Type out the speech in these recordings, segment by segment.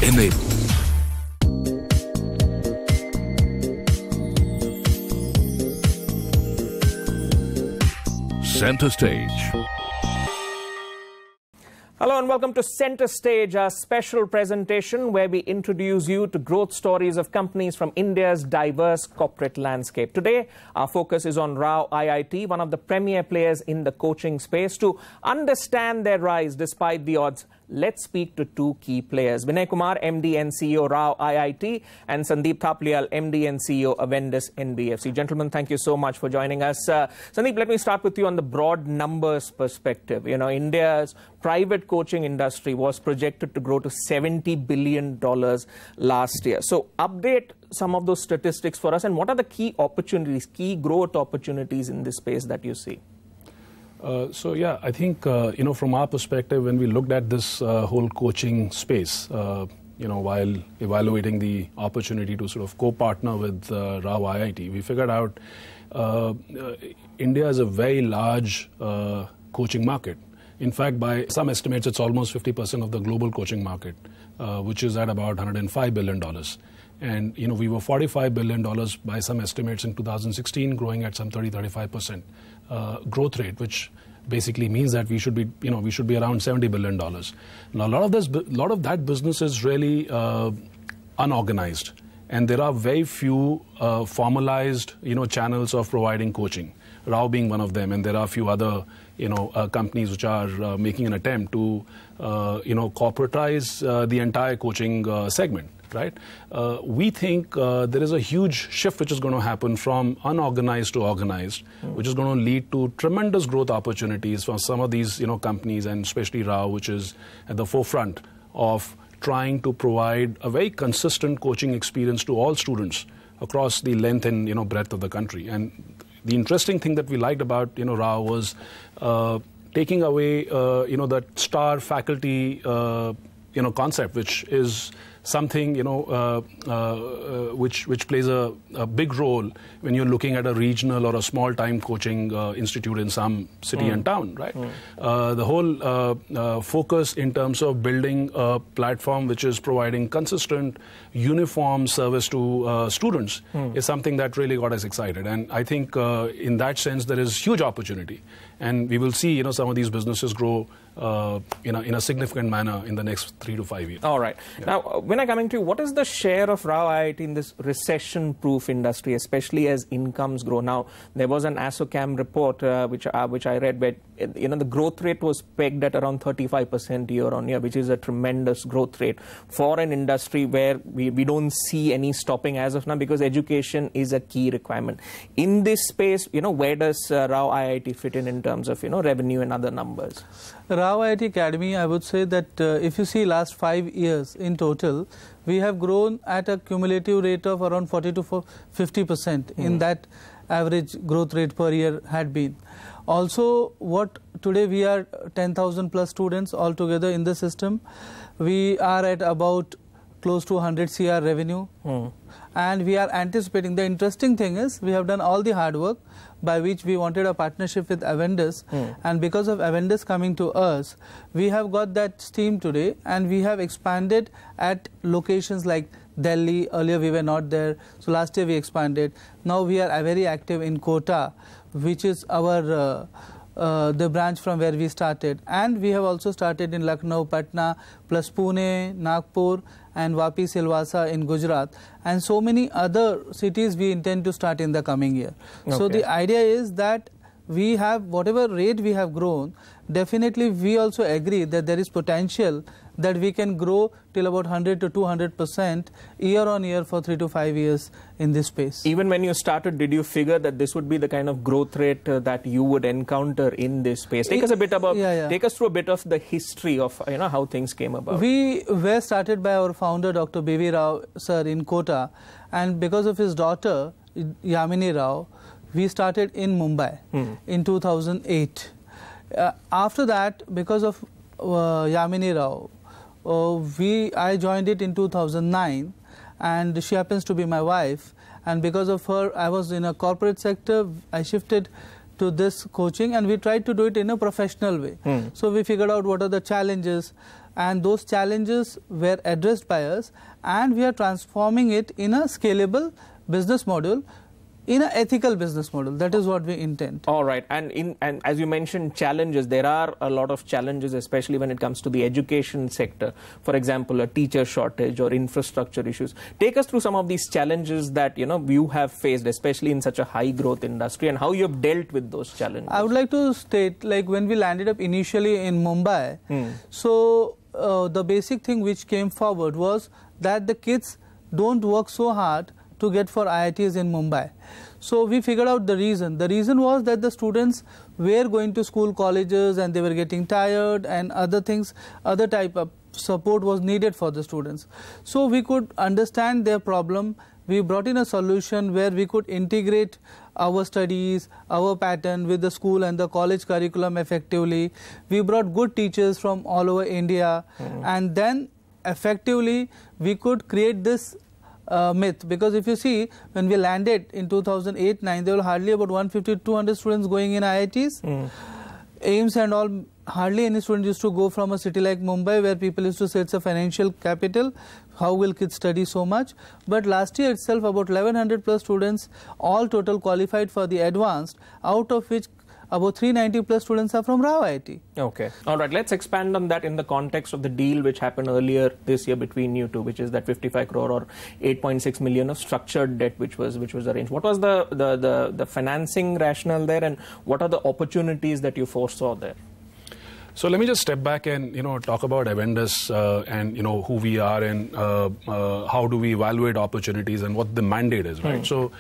Enable. CentreStage. Hello and welcome to CentreStage, our special presentation where we introduce you to growth stories of companies from India's diverse corporate landscape. Today, our focus is on RAO IIT, one of the premier players in the coaching space. To understand their rise despite the odds, let's speak to two key players. Vinay Kumar, MD and CEO, RAO IIT, and Sandeep Thapliyal, MD and CEO, Avendus NBFC. Gentlemen, thank you so much for joining us. Sandeep, let me start with you on the broad numbers perspective. You know, India's private coaching industry was projected to grow to $70 billion last year. So update some of those statistics for us, and what are the key opportunities, key growth opportunities in this space that you see? I think, from our perspective, when we looked at this whole coaching space, while evaluating the opportunity to sort of co-partner with RAO IIT, we figured out India is a very large coaching market. In fact, by some estimates, it's almost 50% of the global coaching market, which is at about $105 billion. And, we were $45 billion by some estimates in 2016, growing at some 30-35% growth rate, which basically means that we should be around $70 billion. Now, a lot of that business is really unorganized, and there are very few formalized, channels of providing coaching. RAO being one of them, and there are a few other, companies which are making an attempt to, corporatize the entire coaching segment. Right? We think there is a huge shift which is going to happen from unorganized to organized, which is going to lead to tremendous growth opportunities for some of these, companies, and especially RAO, which is at the forefront of trying to provide a very consistent coaching experience to all students across the length and, breadth of the country. And the interesting thing that we liked about, RAO was taking away, that star faculty, concept, which is something which plays a big role when you're looking at a regional or a small-time coaching institute in some city and town, right? The whole focus in terms of building a platform which is providing consistent, uniform service to students is something that really got us excited. And I think in that sense, there is huge opportunity. And we will see, some of these businesses grow in a significant manner in the next 3 to 5 years. All right. Yeah. Now, when I'm coming to you, what is the share of RAO IIT in this recession-proof industry, especially as incomes grow? Now, there was an ASSOCHAM report which I read where the growth rate was pegged at around 35% year on year, which is a tremendous growth rate for an industry where we don't see any stopping as of now, because education is a key requirement. In this space, where does RAO IIT fit in terms of revenue and other numbers? RAO IIT Academy, I would say that if you see last 5 years in total, we have grown at a cumulative rate of around 40 to 50% in that average growth rate per year had been. Also, today we are 10,000 plus students altogether in the system. We are at about close to 100 CR revenue, and we are anticipating. The interesting thing is we have done all the hard work by which we wanted a partnership with Avendus, and because of Avendus coming to us, we have got that steam today, and we have expanded at locations like Delhi. Earlier we were not there, so last year we expanded. Now we are very active in Kota, which is our the branch from where we started, and we have also started in Lucknow, Patna, plus Pune, Nagpur, and Vapi Silvassa in Gujarat, and so many other cities we intend to start in the coming year. Okay. So the idea is that we have, whatever rate we have grown, definitely we also agree that there is potential that we can grow till about 100 to 200% year on year for 3 to 5 years in this space. Even when you started, did you figure that this would be the kind of growth rate that you would encounter in this space? Take us a bit about, take us through a bit of the history of how things came about. We were started by our founder, Dr. B.V. Rao sir, in Kota, and because of his daughter, Yamini Rao, we started in Mumbai in 2008. After that, because of Yamini Rao, I joined it in 2009, and she happens to be my wife, and because of her I was in a corporate sector. I shifted to this coaching, and we tried to do it in a professional way. So we figured out what are the challenges, and those challenges were addressed by us, and we are transforming it in a scalable business model, in an ethical business model. That is what we intend. All right. And as you mentioned, challenges, there are a lot of challenges, especially when it comes to the education sector. For example, a teacher shortage or infrastructure issues. Take us through some of these challenges that you have faced, especially in such a high growth industry, and how you have dealt with those challenges. I would like to state, like when we landed up initially in Mumbai, so the basic thing which came forward was that the kids don't work so hard to get for IITs in Mumbai. So we figured out the reason. The reason was that the students were going to school, colleges, and they were getting tired, and other things, other type of support was needed for the students. So we could understand their problem. We brought in a solution where we could integrate our studies, our pattern with the school and the college curriculum effectively. We brought good teachers from all over India, and then effectively we could create this myth, because if you see, when we landed in 2008-9, there were hardly about 150-200 students going in IITs. AIIMS and all, hardly any student used to go from a city like Mumbai, where people used to say it's a financial capital. How will kids study so much? But last year itself, about 1100 plus students, all total qualified for the advanced, out of which about 390 plus students are from RAO IIT. Okay. All right. Let's expand on that in the context of the deal which happened earlier this year between you two, which is that 55 crore or 8.6 million of structured debt which was arranged. What was the financing rationale there, and what are the opportunities that you foresaw there? So let me just step back and talk about Avendus and who we are and how do we evaluate opportunities and what the mandate is, right? So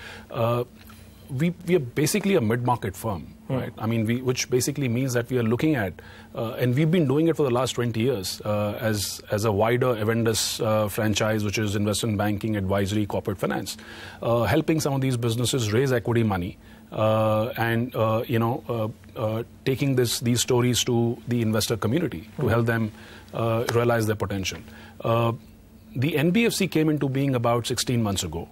we are basically a mid-market firm, right? I mean, which basically means that we are looking at, and we've been doing it for the last 20 years as a wider Avendus franchise, which is investment banking, advisory, corporate finance, helping some of these businesses raise equity money and taking these stories to the investor community to help them realize their potential. The NBFC came into being about 16 months ago.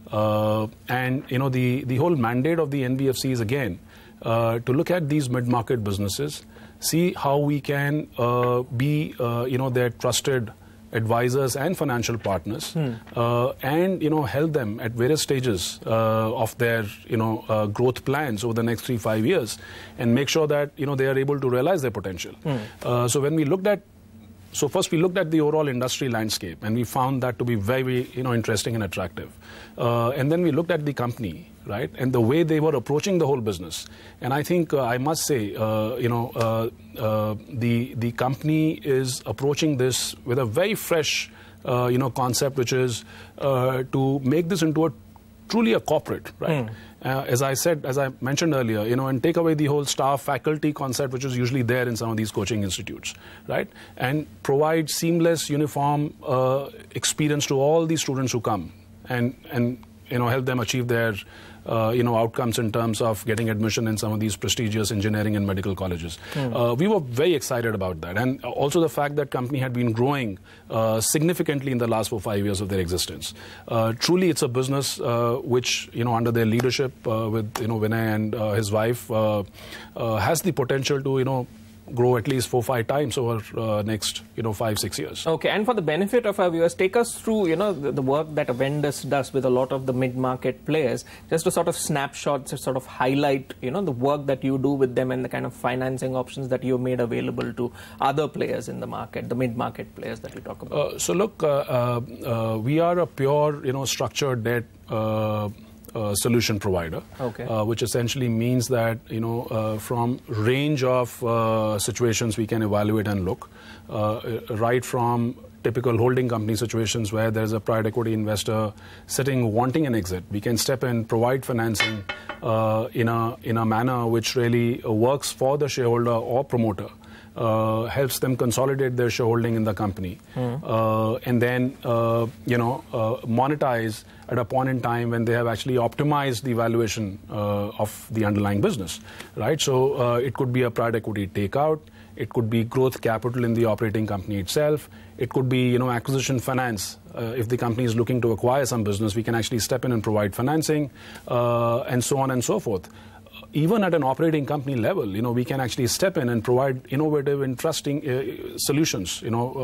And the whole mandate of the NBFC is again to look at these mid-market businesses, see how we can be their trusted advisors and financial partners, and help them at various stages of their growth plans over the next 3-5 years, and make sure that they are able to realize their potential. So when we looked at So first we looked at the overall industry landscape, and we found that to be very, interesting and attractive. And then we looked at the company, right, and the way they were approaching the whole business. And I think I must say, the company is approaching this with a very fresh, concept, which is to make this into truly a corporate, right? As I mentioned earlier, and take away the whole staff faculty concept, which is usually there in some of these coaching institutes, right? And provide seamless, uniform experience to all these students who come, and help them achieve their outcomes in terms of getting admission in some of these prestigious engineering and medical colleges. We were very excited about that, and also the fact that company had been growing significantly in the last 4-5 years of their existence. Truly, it's a business which, under their leadership with Vinay and his wife, has the potential to grow at least 4-5 times over next 5-6 years. Okay, and for the benefit of our viewers, take us through the work that Avendus does with a lot of the mid-market players, just to sort of snapshots, to sort of highlight the work that you do with them and the kind of financing options that you made available to other players in the market, the mid-market players that we talk about. So look, we are a pure structured debt solution provider, which essentially means that from range of situations we can evaluate and look, right from typical holding company situations where there's a private equity investor sitting wanting an exit. We can step in, provide financing in a manner which really works for the shareholder or promoter. Helps them consolidate their shareholding in the company, and then monetize at a point in time when they have actually optimized the valuation of the underlying business, right? So it could be a private equity takeout, it could be growth capital in the operating company itself, it could be acquisition finance. If the company is looking to acquire some business, we can actually step in and provide financing, and so on and so forth. even at an operating company level, we can actually step in and provide innovative, interesting solutions,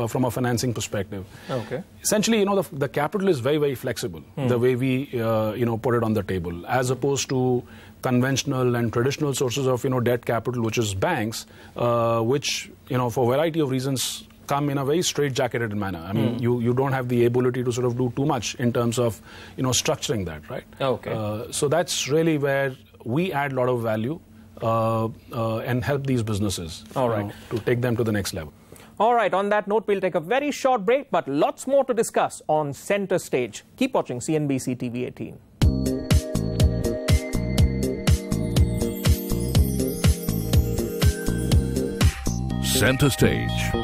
from a financing perspective. Okay. Essentially, the capital is very, very flexible, the way we, put it on the table, as opposed to conventional and traditional sources of, debt capital, which is banks, which, for a variety of reasons, come in a very straitjacketed manner. I mean, you don't have the ability to sort of do too much in terms of, structuring that, right? Okay. So that's really where we add a lot of value and help these businesses to take them to the next level. All right, on that note, we'll take a very short break, but lots more to discuss on CentreStage. Keep watching CNBC TV 18. CentreStage.